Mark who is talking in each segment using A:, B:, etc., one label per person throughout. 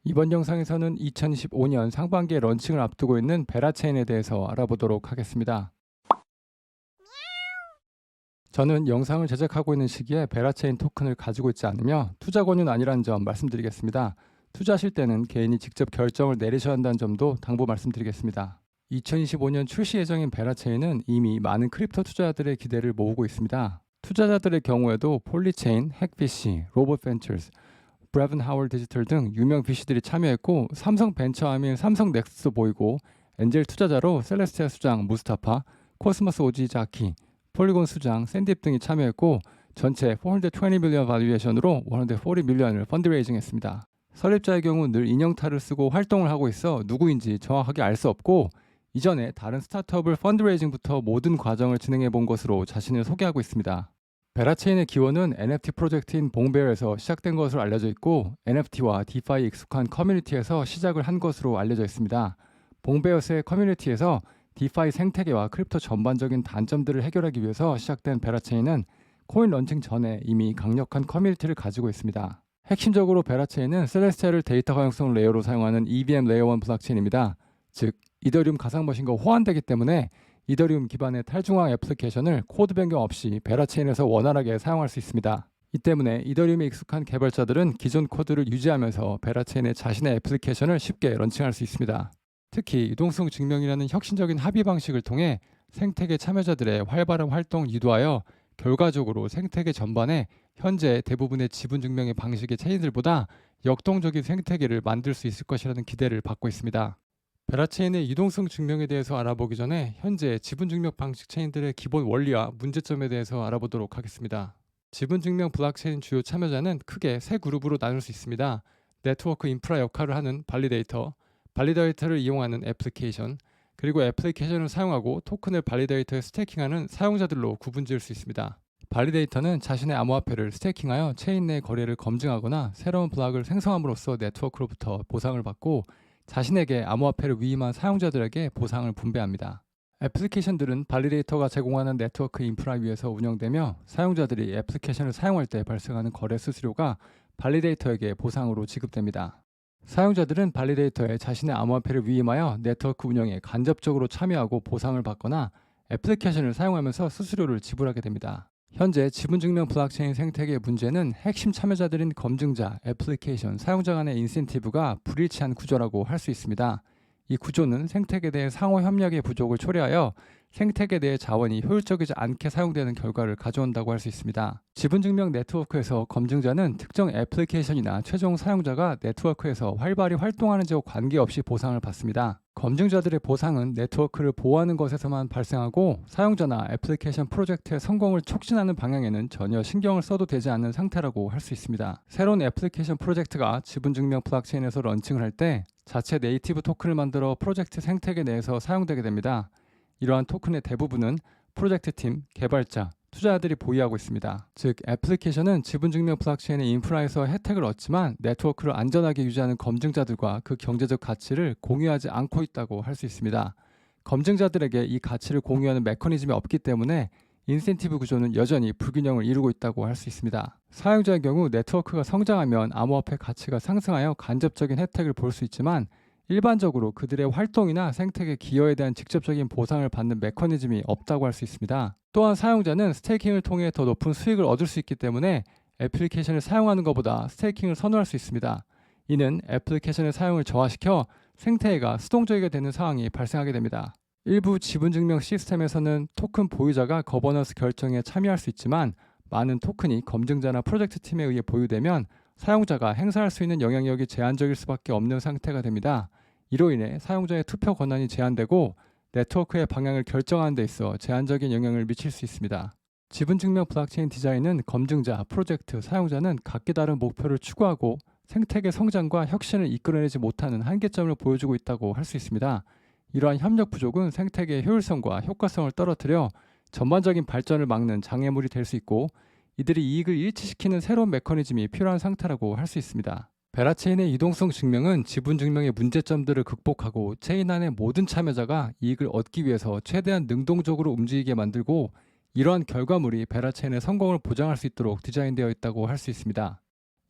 A: 이번 영상에서는 2025년 상반기에 런칭을 앞두고 있는 베라체인에 대해서 알아보도록 하겠습니다. 저는 영상을 제작하고 있는 시기에 베라체인 토큰을 가지고 있지 않으며 투자 권유는 아니라는 점 말씀드리겠습니다. 투자하실 때는 개인이 직접 결정을 내리셔야 한다는 점도 당부 말씀드리겠습니다. 2025년 출시 예정인 베라체인은 이미 많은 크립토 투자자들의 기대를 모으고 있습니다. 투자자들의 경우에도 폴리체인, 핵VC, 로봇벤처스, 브래븐 하월 디지털 등 유명 VC들이 참여했고, 삼성 벤처아민 삼성 넥스도 보이고, 엔젤 투자자로 셀레스티아 수장 무스타파, 코스모스 오지자키, 폴리곤 수장 샌딥 등이 참여했고, 전체 420 밀리언 발리에이션으로 140 밀리언을 펀드레이징했습니다. 설립자의 경우 늘 인형탈을 쓰고 활동을 하고 있어 누구인지 정확하게 알 수 없고, 이전에 다른 스타트업을 펀드레이징부터 모든 과정을 진행해 본 것으로 자신을 소개하고 있습니다. 베라체인의 기원은 NFT 프로젝트인 봉베어에서 시작된 것으로 알려져 있고, NFT와 디파이에 익숙한 커뮤니티에서 시작을 한 것으로 알려져 있습니다. 봉베어스의 커뮤니티에서 디파이 생태계와 크립토 전반적인 단점들을 해결하기 위해서 시작된 베라체인은 코인 런칭 전에 이미 강력한 커뮤니티를 가지고 있습니다. 핵심적으로 베라체인은 셀레스티아를 데이터 가용성 레이어로 사용하는 EVM 레이어 1 블록체인입니다. 즉, 이더리움 가상머신과 호환되기 때문에 이더리움 기반의 탈중앙 애플리케이션을 코드 변경 없이 베라체인에서 원활하게 사용할 수 있습니다. 이 때문에 이더리움에 익숙한 개발자들은 기존 코드를 유지하면서 베라체인에 자신의 애플리케이션을 쉽게 런칭할 수 있습니다. 특히 유동성 증명이라는 혁신적인 합의 방식을 통해 생태계 참여자들의 활발한 활동을 유도하여 결과적으로 생태계 전반에 현재 대부분의 지분 증명의 방식의 체인들보다 역동적인 생태계를 만들 수 있을 것이라는 기대를 받고 있습니다. 베라체인의 유동성 증명에 대해서 알아보기 전에 현재 지분 증명 방식 체인들의 기본 원리와 문제점에 대해서 알아보도록 하겠습니다. 지분 증명 블록체인 주요 참여자는 크게 세 그룹으로 나눌 수 있습니다. 네트워크 인프라 역할을 하는 발리데이터, 발리데이터를 이용하는 애플리케이션, 그리고 애플리케이션을 사용하고 토큰을 발리데이터에 스테이킹하는 사용자들로 구분지을 수 있습니다. 발리데이터는 자신의 암호화폐를 스테이킹하여 체인 내 거래를 검증하거나 새로운 블록을 생성함으로써 네트워크로부터 보상을 받고, 자신에게 암호화폐를 위임한 사용자들에게 보상을 분배합니다. 애플리케이션들은 발리데이터가 제공하는 네트워크 인프라 위에서 운영되며, 사용자들이 애플리케이션을 사용할 때 발생하는 거래 수수료가 발리데이터에게 보상으로 지급됩니다. 사용자들은 발리데이터에 자신의 암호화폐를 위임하여 네트워크 운영에 간접적으로 참여하고 보상을 받거나 애플리케이션을 사용하면서 수수료를 지불하게 됩니다. 현재 지분증명 블록체인 생태계의 문제는 핵심 참여자들인 검증자, 애플리케이션, 사용자 간의 인센티브가 불일치한 구조라고 할 수 있습니다. 이 구조는 생태계 내 상호 협력의 부족을 초래하여 생태계 내의 자원이 효율적이지 않게 사용되는 결과를 가져온다고 할 수 있습니다. 지분증명 네트워크에서 검증자는 특정 애플리케이션이나 최종 사용자가 네트워크에서 활발히 활동하는지와 관계없이 보상을 받습니다. 검증자들의 보상은 네트워크를 보호하는 것에서만 발생하고, 사용자나 애플리케이션 프로젝트의 성공을 촉진하는 방향에는 전혀 신경을 써도 되지 않는 상태라고 할 수 있습니다. 새로운 애플리케이션 프로젝트가 지분증명 블록체인에서 런칭을 할 때 자체 네이티브 토큰을 만들어 프로젝트 생태계 내에서 사용되게 됩니다. 이러한 토큰의 대부분은 프로젝트 팀, 개발자, 투자자들이 보유하고 있습니다. 즉, 애플리케이션은 지분증명 블록체인의 인프라에서 혜택을 얻지만 네트워크를 안전하게 유지하는 검증자들과 그 경제적 가치를 공유하지 않고 있다고 할 수 있습니다. 검증자들에게 이 가치를 공유하는 메커니즘이 없기 때문에 인센티브 구조는 여전히 불균형을 이루고 있다고 할 수 있습니다. 사용자의 경우 네트워크가 성장하면 암호화폐 가치가 상승하여 간접적인 혜택을 볼 수 있지만, 일반적으로 그들의 활동이나 생태계 기여에 대한 직접적인 보상을 받는 메커니즘이 없다고 할 수 있습니다. 또한 사용자는 스테이킹을 통해 더 높은 수익을 얻을 수 있기 때문에 애플리케이션을 사용하는 것보다 스테이킹을 선호할 수 있습니다. 이는 애플리케이션의 사용을 저하시켜 생태계가 수동적이게 되는 상황이 발생하게 됩니다. 일부 지분증명 시스템에서는 토큰 보유자가 거버넌스 결정에 참여할 수 있지만, 많은 토큰이 검증자나 프로젝트 팀에 의해 보유되면 사용자가 행사할 수 있는 영향력이 제한적일 수밖에 없는 상태가 됩니다. 이로 인해 사용자의 투표 권한이 제한되고 네트워크의 방향을 결정하는 데 있어 제한적인 영향을 미칠 수 있습니다. 지분증명 블록체인 디자인은 검증자, 프로젝트, 사용자는 각기 다른 목표를 추구하고 생태계 성장과 혁신을 이끌어내지 못하는 한계점을 보여주고 있다고 할 수 있습니다. 이러한 협력 부족은 생태계의 효율성과 효과성을 떨어뜨려 전반적인 발전을 막는 장애물이 될 수 있고, 이들이 이익을 일치시키는 새로운 메커니즘이 필요한 상태라고 할 수 있습니다. 베라체인의 유동성 증명은 지분 증명의 문제점들을 극복하고 체인 안의 모든 참여자가 이익을 얻기 위해서 최대한 능동적으로 움직이게 만들고, 이러한 결과물이 베라체인의 성공을 보장할 수 있도록 디자인되어 있다고 할 수 있습니다.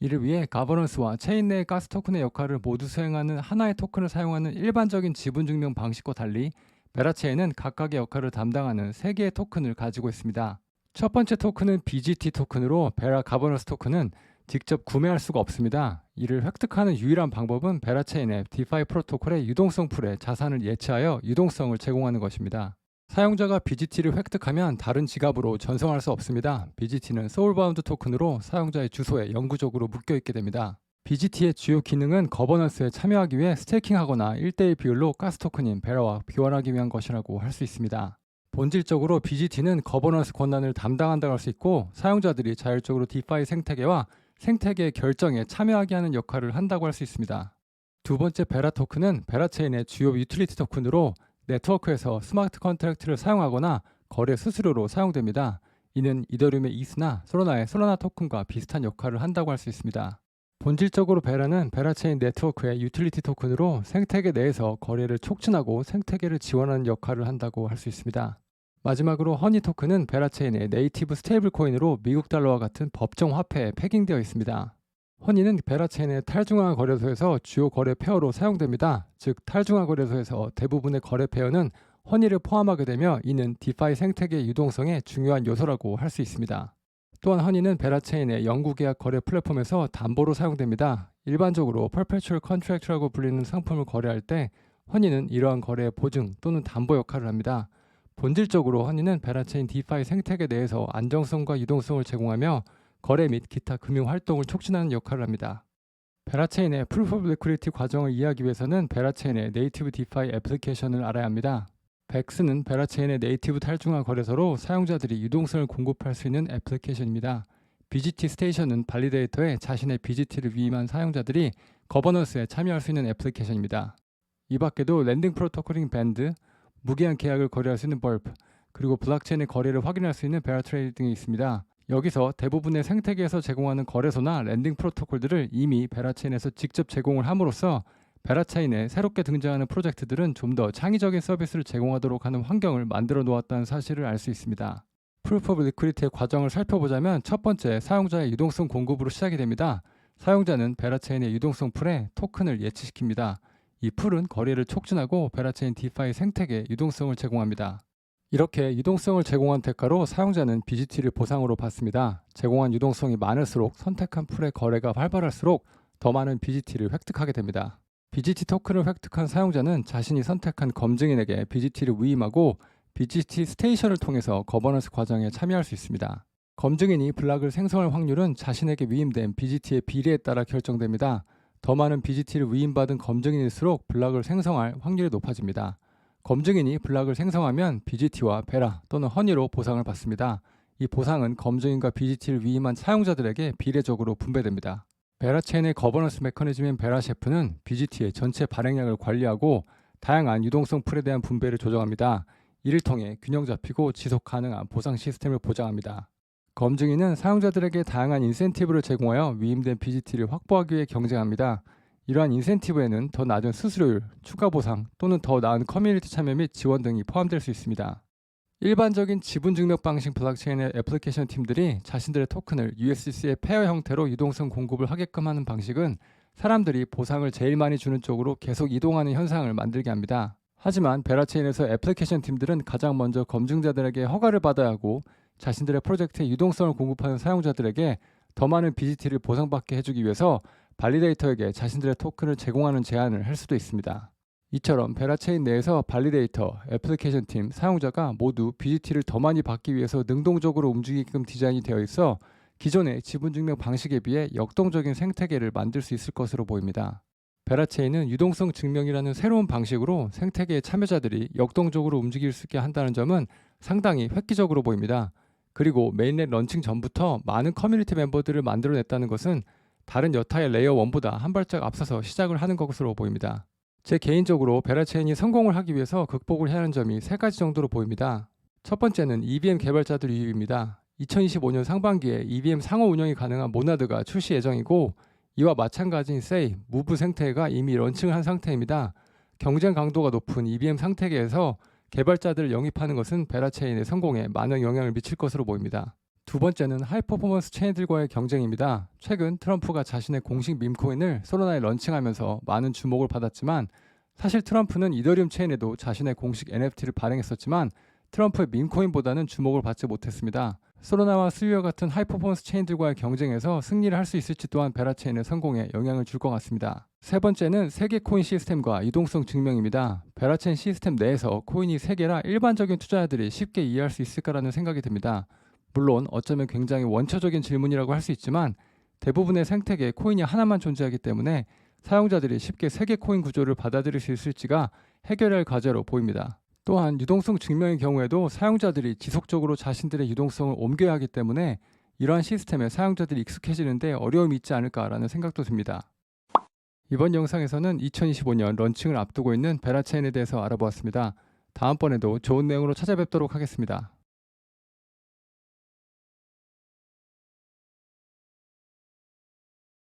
A: 이를 위해 가버넌스와 체인 내의 가스 토큰의 역할을 모두 수행하는 하나의 토큰을 사용하는 일반적인 지분 증명 방식과 달리 베라체인은 각각의 역할을 담당하는 3개의 토큰을 가지고 있습니다. 첫 번째 토큰은 BGT 토큰으로 베라 가버넌스 토큰은 직접 구매할 수가 없습니다. 이를 획득하는 유일한 방법은 베라체인의 디파이 프로토콜의 유동성 풀에 자산을 예치하여 유동성을 제공하는 것입니다. 사용자가 BGT를 획득하면 다른 지갑으로 전송할 수 없습니다. BGT는 소울바운드 토큰으로 사용자의 주소에 영구적으로 묶여있게 됩니다. BGT의 주요 기능은 거버넌스에 참여하기 위해 스테이킹하거나 1대1 비율로 가스 토큰인 베라와 교환하기 위한 것이라고 할 수 있습니다. 본질적으로 BGT는 거버넌스 권한을 담당한다고 할 수 있고 사용자들이 자율적으로 디파이 생태계와 생태계의 결정에 참여하게 하는 역할을 한다고 할 수 있습니다. 두 번째 베라 토큰은 베라체인의 주요 유틸리티 토큰으로 네트워크에서 스마트 컨트랙트를 사용하거나 거래 수수료로 사용됩니다. 이는 이더리움의 이스나 솔라나의 솔라나 토큰과 비슷한 역할을 한다고 할 수 있습니다. 본질적으로 베라는 베라체인 네트워크의 유틸리티 토큰으로 생태계 내에서 거래를 촉진하고 생태계를 지원하는 역할을 한다고 할 수 있습니다. 마지막으로 허니 토큰은 베라체인의 네이티브 스테이블 코인으로 미국 달러와 같은 법정 화폐에 패깅되어 있습니다. 허니는 베라체인의 탈중앙화 거래소에서 주요 거래 페어로 사용됩니다. 즉 탈중앙화 거래소에서 대부분의 거래 페어는 허니를 포함하게 되며 이는 디파이 생태계의 유동성의 중요한 요소라고 할 수 있습니다. 또한 허니는 베라체인의 영구계약 거래 플랫폼에서 담보로 사용됩니다. 일반적으로 perpetual contract라고 불리는 상품을 거래할 때 허니는 이러한 거래의 보증 또는 담보 역할을 합니다. 본질적으로 허니는 베라체인 디파이 생태계 내에서 안정성과 유동성을 제공하며 거래 및 기타 금융 활동을 촉진하는 역할을 합니다. 베라체인의 Proof of Liquidity 과정을 이해하기 위해서는 베라체인의 네이티브 디파이 애플리케이션을 알아야 합니다. 백스는 베라체인의 네이티브 탈중앙 거래소로 사용자들이 유동성을 공급할 수 있는 애플리케이션입니다. BGT 스테이션은 발리데이터에 자신의 BGT를 위임한 사용자들이 거버넌스에 참여할 수 있는 애플리케이션입니다. 이 밖에도 랜딩 프로토콜링 밴드, 무기한 계약을 거래할 수 있는 벌프, 그리고 블록체인의 거래를 확인할 수 있는 베라트레이드 등이 있습니다. 여기서 대부분의 생태계에서 제공하는 거래소나 랜딩 프로토콜들을 이미 베라체인에서 직접 제공을 함으로써 베라체인에 새롭게 등장하는 프로젝트들은 좀 더 창의적인 서비스를 제공하도록 하는 환경을 만들어 놓았다는 사실을 알 수 있습니다. Proof of Liquidity의 과정을 살펴보자면 첫 번째, 사용자의 유동성 공급으로 시작이 됩니다. 사용자는 베라체인의 유동성 풀에 토큰을 예치시킵니다. 이 풀은 거래를 촉진하고 베라체인 디파이 생태계에 유동성을 제공합니다. 이렇게 유동성을 제공한 대가로 사용자는 BGT를 보상으로 받습니다. 제공한 유동성이 많을수록 선택한 풀의 거래가 활발할수록 더 많은 BGT를 획득하게 됩니다. BGT 토큰을 획득한 사용자는 자신이 선택한 검증인에게 BGT를 위임하고 BGT 스테이션을 통해서 거버넌스 과정에 참여할 수 있습니다. 검증인이 블록을 생성할 확률은 자신에게 위임된 BGT의 비례에 따라 결정됩니다. 더 많은 BGT를 위임받은 검증인일수록 블록을 생성할 확률이 높아집니다. 검증인이 블록을 생성하면 BGT와 베라 또는 허니로 보상을 받습니다. 이 보상은 검증인과 BGT를 위임한 사용자들에게 비례적으로 분배됩니다. 베라체인의 거버넌스 메커니즘인 베라셰프는 BGT의 전체 발행량을 관리하고 다양한 유동성 풀에 대한 분배를 조정합니다. 이를 통해 균형 잡히고 지속 가능한 보상 시스템을 보장합니다. 검증인은 사용자들에게 다양한 인센티브를 제공하여 위임된 BGT를 확보하기 위해 경쟁합니다. 이러한 인센티브에는 더 낮은 수수료율, 추가 보상 또는 더 나은 커뮤니티 참여 및 지원 등이 포함될 수 있습니다. 일반적인 지분 증명 방식 블록체인의 애플리케이션 팀들이 자신들의 토큰을 USDC의 페어 형태로 유동성 공급을 하게끔 하는 방식은 사람들이 보상을 제일 많이 주는 쪽으로 계속 이동하는 현상을 만들게 합니다. 하지만 베라체인에서 애플리케이션 팀들은 가장 먼저 검증자들에게 허가를 받아야 하고 자신들의 프로젝트에 유동성을 공급하는 사용자들에게 더 많은 BGT를 보상받게 해주기 위해서 발리데이터에게 자신들의 토큰을 제공하는 제안을 할 수도 있습니다. 이처럼 베라체인 내에서 발리데이터, 애플리케이션 팀, 사용자가 모두 BGT를 더 많이 받기 위해서 능동적으로 움직이게끔 디자인이 되어 있어 기존의 지분증명 방식에 비해 역동적인 생태계를 만들 수 있을 것으로 보입니다. 베라체인은 유동성 증명이라는 새로운 방식으로 생태계의 참여자들이 역동적으로 움직일 수 있게 한다는 점은 상당히 획기적으로 보입니다. 그리고 메인넷 런칭 전부터 많은 커뮤니티 멤버들을 만들어냈다는 것은 다른 여타의 레이어 1보다 한 발짝 앞서서 시작을 하는 것으로 보입니다. 제 개인적으로 베라체인이 성공을 하기 위해서 극복을 해야 하는 점이 3가지 정도로 보입니다. 첫 번째는 EVM 개발자들 유입입니다. 2025년 상반기에 EVM 상호 운영이 가능한 모나드가 출시 예정이고 이와 마찬가지인 세이, 무브 생태계가 이미 런칭을 한 상태입니다. 경쟁 강도가 높은 EVM 상태계에서 개발자들을 영입하는 것은 베라체인의 성공에 많은 영향을 미칠 것으로 보입니다. 두 번째는 하이퍼포먼스 체인들과의 경쟁입니다. 최근 트럼프가 자신의 공식 밈코인을 솔라나에 런칭하면서 많은 주목을 받았지만 사실 트럼프는 이더리움 체인에도 자신의 공식 NFT를 발행했었지만 트럼프의 밈코인보다는 주목을 받지 못했습니다. 솔라나와 스위어 같은 하이퍼포먼스 체인들과의 경쟁에서 승리를 할 수 있을지 또한 베라체인의 성공에 영향을 줄 것 같습니다. 세 번째는 세계 코인 시스템과 이동성 증명입니다. 베라체인 시스템 내에서 코인이 세 개라 일반적인 투자자들이 쉽게 이해할 수 있을까라는 생각이 듭니다. 물론 어쩌면 굉장히 원초적인 질문이라고 할 수 있지만 대부분의 생태계에 코인이 하나만 존재하기 때문에 사용자들이 쉽게 세계 코인 구조를 받아들일 수 있을지가 해결해야 할 과제로 보입니다. 또한 유동성 증명의 경우에도 사용자들이 지속적으로 자신들의 유동성을 옮겨야 하기 때문에 이러한 시스템에 사용자들이 익숙해지는데 어려움이 있지 않을까라는 생각도 듭니다. 이번 영상에서는 2025년 런칭을 앞두고 있는 베라체인에 대해서 알아보았습니다. 다음번에도 좋은 내용으로 찾아뵙도록 하겠습니다.